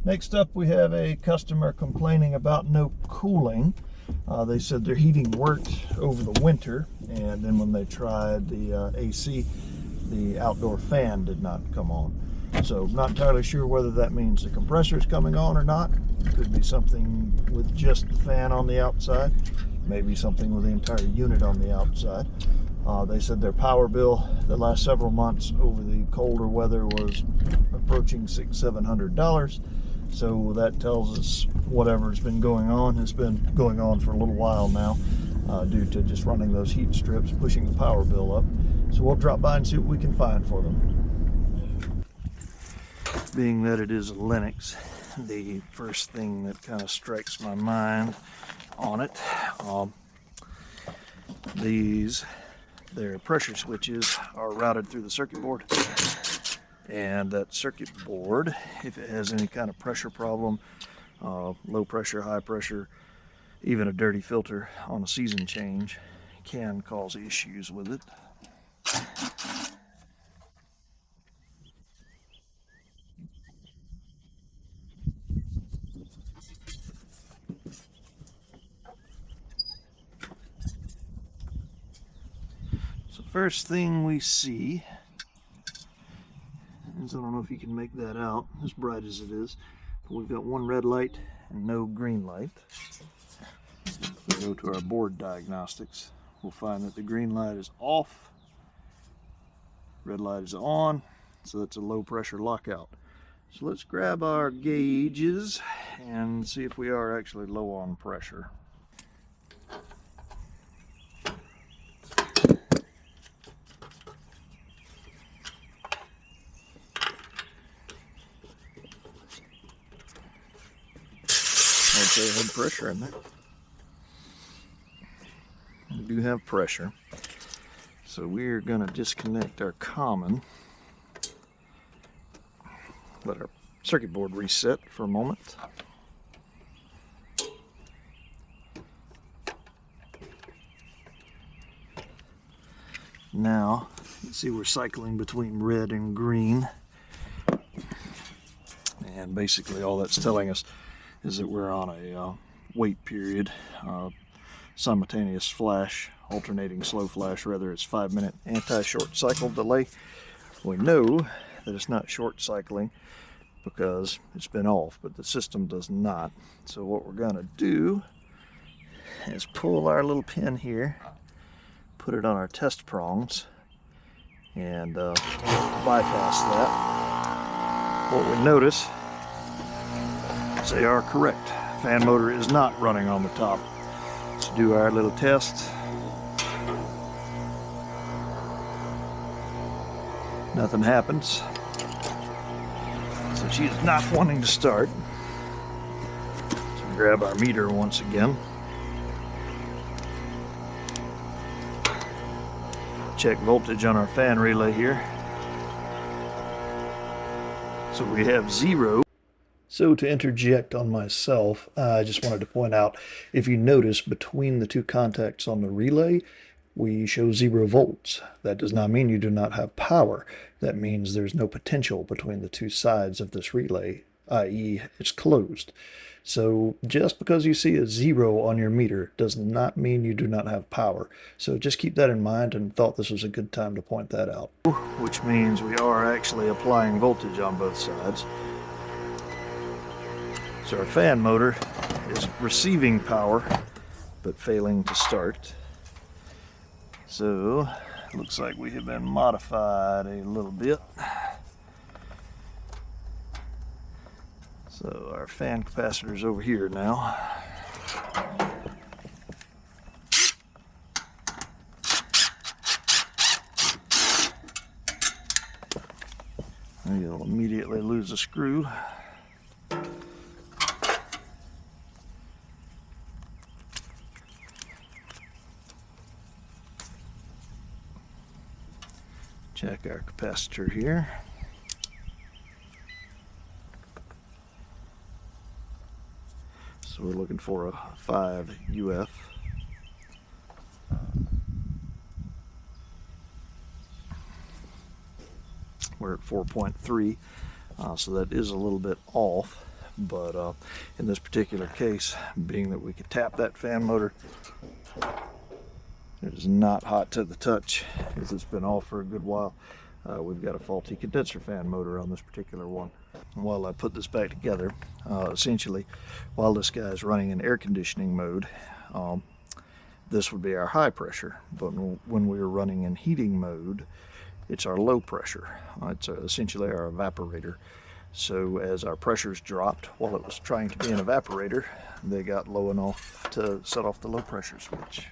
Next up, we have a customer complaining about no cooling. They said their heating worked over the winter, and then when they tried the AC, the outdoor fan did not come on. So not entirely sure whether that means the compressor is coming on or not. Could be something with just the fan on the outside, maybe something with the entire unit on the outside. They said their power bill the last several months over the colder weather was approaching $600–700. So that tells us whatever's been going on has been going on for a little while now, due to just running those heat strips, pushing the power bill up. So we'll drop by and see what we can find for them. Being that it is a Lennox, the first thing that kind of strikes my mind on it, their pressure switches are routed through the circuit board. And that circuit board, if it has any kind of pressure problem, low pressure, high pressure, even a dirty filter on a season change, can cause issues with it. So first thing we see, I don't know if you can make that out as bright as it is, but we've got one red light and no green light. If we go to our board diagnostics, we'll find that the green light is off, red light is on, so that's a low pressure lockout. So let's grab our gauges and see if we are actually low on pressure. They have pressure in there. We do have pressure. So we're going to disconnect our common. Let our circuit board reset for a moment. Now, you can see we're cycling between red and green. And basically all that's telling us is that we're on a wait period, simultaneous flash, alternating slow flash, rather. It's 5-minute anti-short cycle delay. We know that it's not short cycling because it's been off, but the system does not. So what we're going to do is pull our little pin here, put it on our test prongs, and bypass that. What we notice, they are correct. Fan motor is not running on the top. Let's do our little test. Nothing happens. So she's not wanting to start. So grab our meter once again. Check voltage on our fan relay here. So we have 0. So to interject on myself, I just wanted to point out, if you notice between the two contacts on the relay, we show 0 volts. That does not mean you do not have power. That means there's no potential between the two sides of this relay, i.e. it's closed. So just because you see a 0 on your meter does not mean you do not have power. So just keep that in mind, and thought this was a good time to point that out. Which means we are actually applying voltage on both sides. So our fan motor is receiving power, but failing to start. So, looks like we have been modified a little bit. So our fan capacitor is over here now. You'll immediately lose a screw. Check our capacitor here. So we're looking for a 5 UF. We're at 4.3, so that is a little bit off, But in this particular case, being that we could tap that fan motor, it is not hot to the touch, as it's been off for a good while. We've got a faulty condenser fan motor on this particular one. And while I put this back together, essentially, while this guy is running in air conditioning mode, this would be our high pressure. But when we are running in heating mode, it's our low pressure. It's essentially our evaporator. So as our pressures dropped while it was trying to be an evaporator, they got low enough to set off the low pressure switch.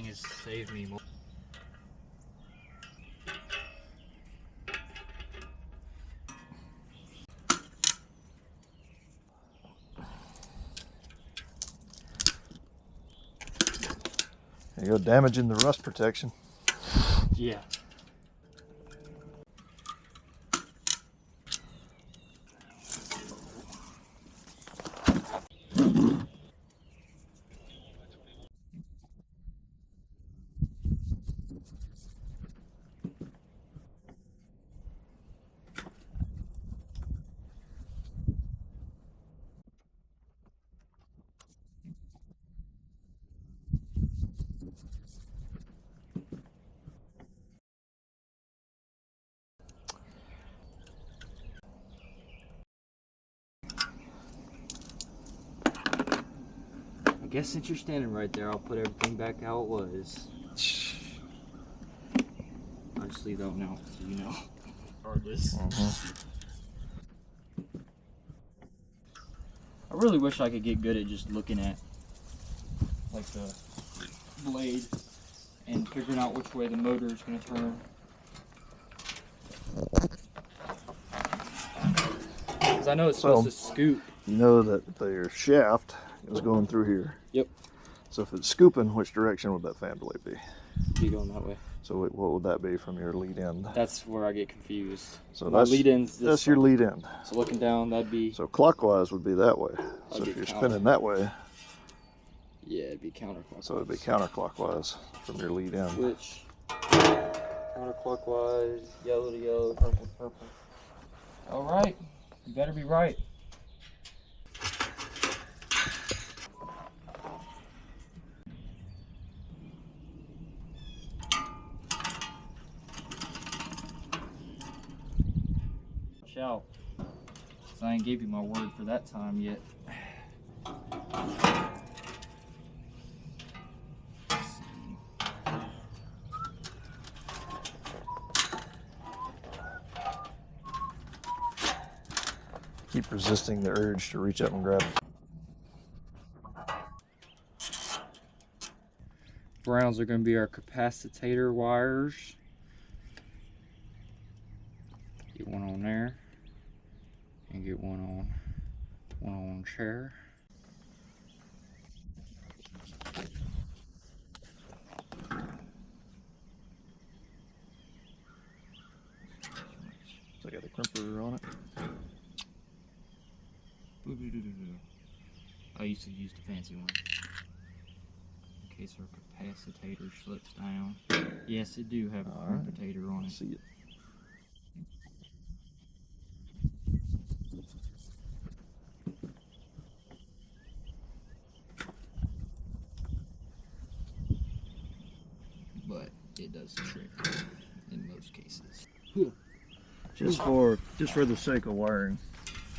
Has saved me more. There you go, damaging the rust protection. Yeah. I guess since you're standing right there, I'll put everything back how it was. I'll just leave that one out so you know. Regardless. I really wish I could get good at just looking at like the blade and figuring out which way the motor is going to turn. Because I know it's supposed to scoop. You know that your shaft is going through here. Yep. So if it's scooping, which direction would that fan blade be? Be going that way. So what would that be from your lead end? That's where I get confused. So my lead end's this that's your lead end. So looking down, that'd be. So clockwise would be that way. So if you're spinning that way. Yeah, it'd be counterclockwise. So it'd be counterclockwise from your lead end. Which counterclockwise, yellow to yellow, purple to purple. All right, you better be right. Watch out, 'cause I ain't gave you my word for that time yet. Keep resisting the urge to reach up and grab it. Browns are going to be our capacitor wires. Get one on there, and get one on chair. So I got the crimper on it. I used to use the fancy one in case our capacitor slips down. Yes, it do have a capacitor on it. See it. But it does the trick in most cases. Just for the sake of wiring,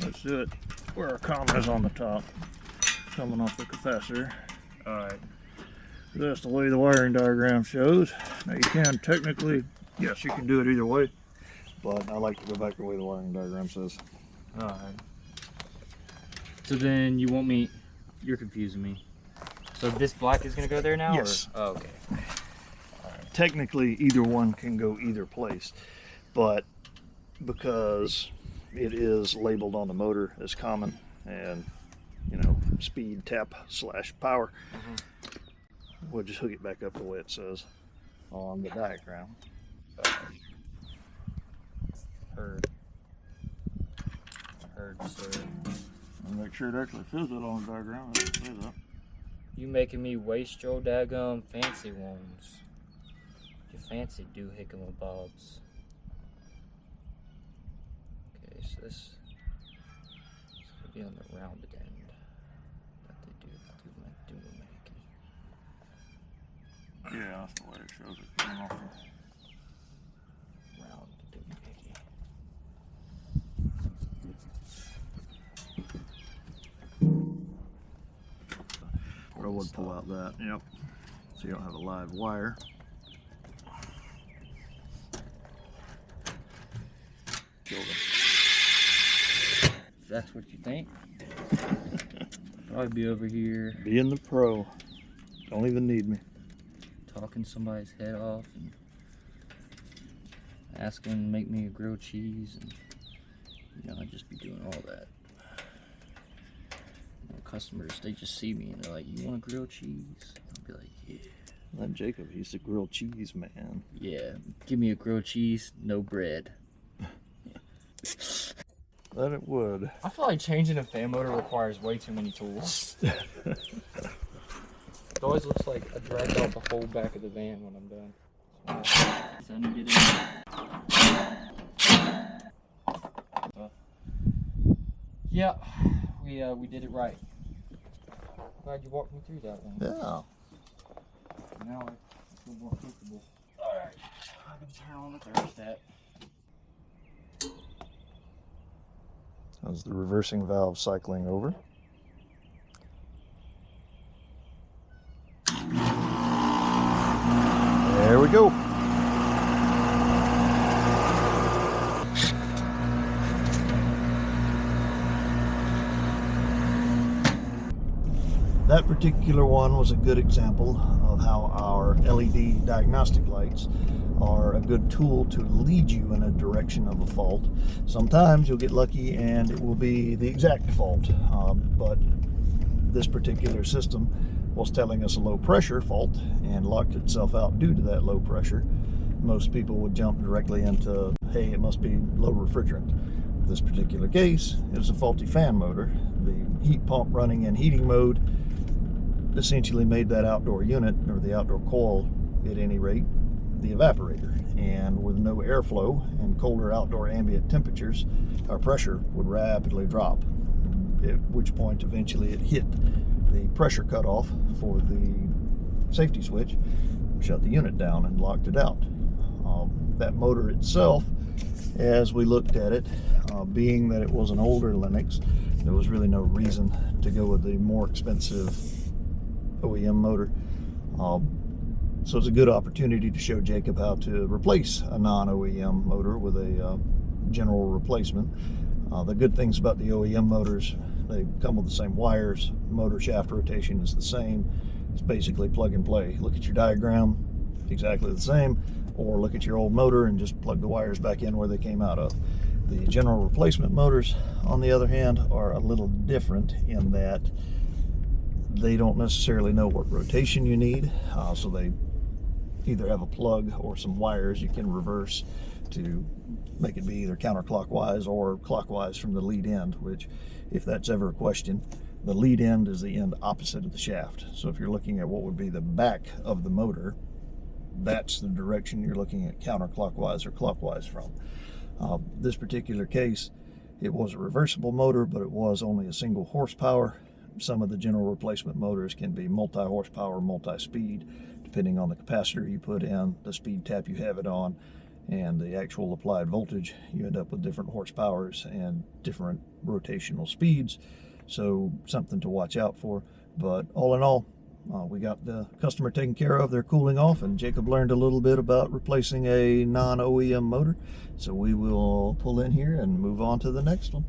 let's do it where our common is on the top, coming off the capacitor. All right. That's the way the wiring diagram shows. Now you can technically, yes, you can do it either way, but I like to go back the way the wiring diagram says. Alright. So then you want me, you're confusing me. So this black is gonna go there now? Yes. Or? Oh, okay. Technically, either one can go either place, but because it is labeled on the motor as common and, you know, speed, tap / power, we'll just hook it back up the way it says on the diagram. Heard, sir. And make sure it actually says it on the diagram. It doesn't say that. You making me waste your daggum fancy ones. Your fancy doohickamabobs. Okay, so this will be on the rounded end that they do making. Yeah, that's the way it shows it coming off there. Round doohickey. I would pull out that, yep. So you don't have a live wire. If that's what you think. Probably be over here Being the pro, don't even need me. talking somebody's head off and asking to make me a grilled cheese, and you know, I'd just be doing all that. You know, customers, they just see me and they're like, "You want a grilled cheese?" I'll be like, "Yeah." That Jacob, he's the grilled cheese man. Yeah, give me a grilled cheese, no bread. That it would. I feel like changing a fan motor requires way too many tools. It always looks like I dragged out the whole back of the van when I'm done. So I need to get in. Yeah, we did it right. Glad you walked me through that one. Yeah. Now I feel more comfortable. Alright, I can turn on the thermostat. That's the reversing valve cycling over. There we go. That particular one was a good example of how our LED diagnostic lights are a good tool to lead you in a direction of a fault. Sometimes you'll get lucky and it will be the exact fault, but this particular system was telling us a low pressure fault and locked itself out due to that low pressure. Most people would jump directly into, hey, it must be low refrigerant. In this particular case, it was a faulty fan motor. The heat pump running in heating mode essentially made that outdoor unit, or the outdoor coil at any rate, the evaporator. And with no airflow and colder outdoor ambient temperatures, our pressure would rapidly drop, at which point eventually it hit the pressure cutoff for the safety switch, shut the unit down and locked it out. That motor itself, as we looked at it, being that it was an older Lennox, there was really no reason to go with the more expensive OEM motor. So it's a good opportunity to show Jacob how to replace a non-OEM motor with a general replacement. The good things about the OEM motors, they come with the same wires, motor shaft rotation is the same. It's basically plug and play. Look at your diagram, it's exactly the same, or look at your old motor and just plug the wires back in where they came out of. The general replacement motors, on the other hand, are a little different in that they don't necessarily know what rotation you need, so they either have a plug or some wires you can reverse to make it be either counterclockwise or clockwise from the lead end, which, if that's ever a question, the lead end is the end opposite of the shaft. So if you're looking at what would be the back of the motor, that's the direction you're looking at counterclockwise or clockwise from. This particular case, it was a reversible motor, but it was only a single horsepower. Some of the general replacement motors can be multi-horsepower, multi-speed, depending on the capacitor you put in, the speed tap you have it on, and the actual applied voltage. You end up with different horsepowers and different rotational speeds, so something to watch out for. But all in all, we got the customer taken care of. They're cooling off, and Jacob learned a little bit about replacing a non-OEM motor. So we will pull in here and move on to the next one.